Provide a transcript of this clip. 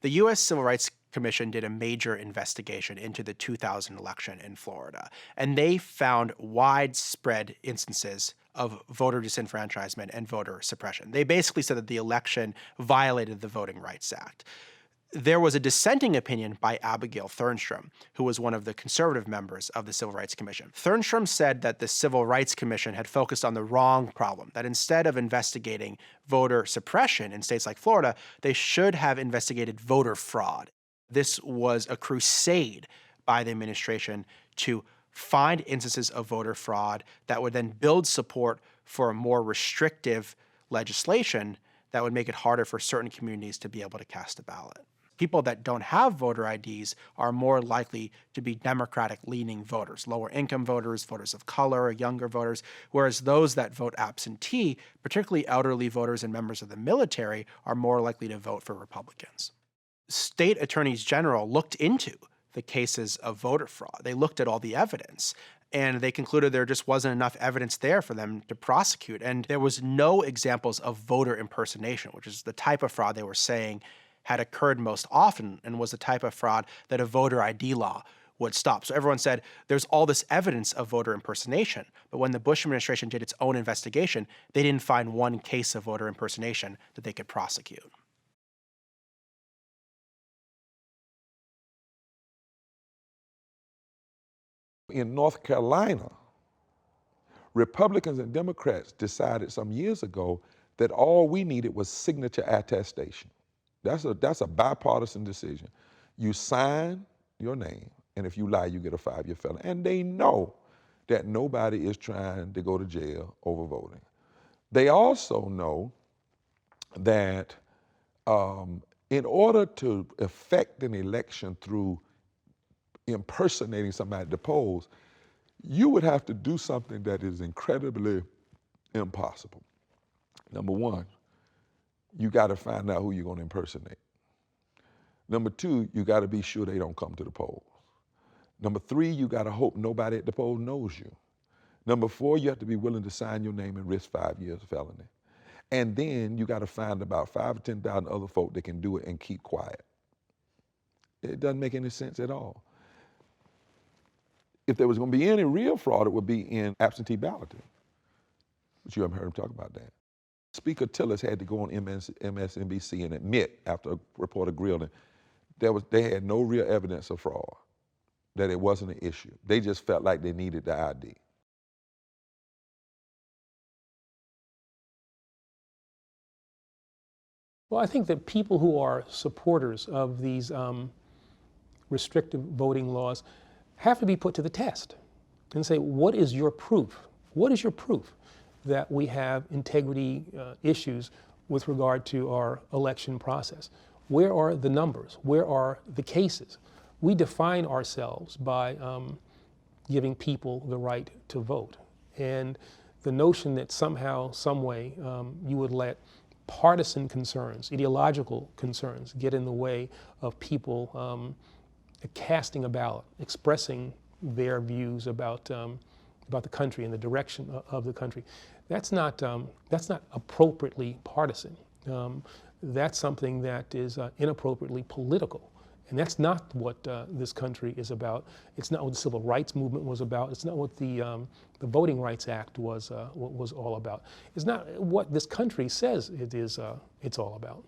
The U.S. Civil Rights Commission did a major investigation into the 2000 election in Florida, and they found widespread instances of voter disenfranchisement and voter suppression. They basically said that the election violated the Voting Rights Act. There was a dissenting opinion by Abigail Thernstrom, who was one of the conservative members of the Civil Rights Commission. Thernstrom said that the Civil Rights Commission had focused on the wrong problem, that instead of investigating voter suppression in states like Florida, they should have investigated voter fraud. This was a crusade by the administration to find instances of voter fraud that would then build support for a more restrictive legislation that would make it harder for certain communities to be able to cast a ballot. People that don't have voter IDs are more likely to be Democratic-leaning voters, lower-income voters, voters of color, younger voters, whereas those that vote absentee, particularly elderly voters and members of the military, are more likely to vote for Republicans. State attorneys general looked into the cases of voter fraud. They looked at all the evidence, and they concluded there just wasn't enough evidence there for them to prosecute. And there was no examples of voter impersonation, which is the type of fraud they were saying had occurred most often and was the type of fraud that a voter ID law would stop. So everyone said there's all this evidence of voter impersonation, but when the Bush administration did its own investigation, they didn't find one case of voter impersonation that they could prosecute. In North Carolina, Republicans and Democrats decided some years ago that all we needed was signature attestation. That's a bipartisan decision. You sign your name, and if you lie, you get a 5-year felony. And they know that nobody is trying to go to jail over voting. They also know that in order to affect an election through impersonating somebody at the polls, you would have to do something that is incredibly impossible. Number one, you got to find out who you're going to impersonate. Number two, you got to be sure they don't come to the polls. Number three, you got to hope nobody at the poll knows you. Number four, you have to be willing to sign your name and risk 5 years felony. And then you got to find about 5,000 or 10,000 other folk that can do it and keep quiet. It doesn't make any sense at all. If there was going to be any real fraud, it would be in absentee balloting. But you haven't heard him talk about that. Speaker Tillis had to go on MSNBC and admit, after a reporter grilled him, they had no real evidence of fraud, that it wasn't an issue. They just felt like they needed the ID. Well, I think that people who are supporters of these restrictive voting laws have to be put to the test and say, what is your proof? What is your proof that we have integrity issues with regard to our election process? Where are the numbers? Where are the cases? We define ourselves by giving people the right to vote. And the notion that somehow, some way, you would let partisan concerns, ideological concerns, get in the way of people casting a ballot, expressing their views about the country and the direction of the country. That's not appropriately partisan. That's something that is inappropriately political. And that's not what this country is about. It's not what the Civil Rights Movement was about. It's not what the Voting Rights Act was all about. It's not what this country says it is, it's all about.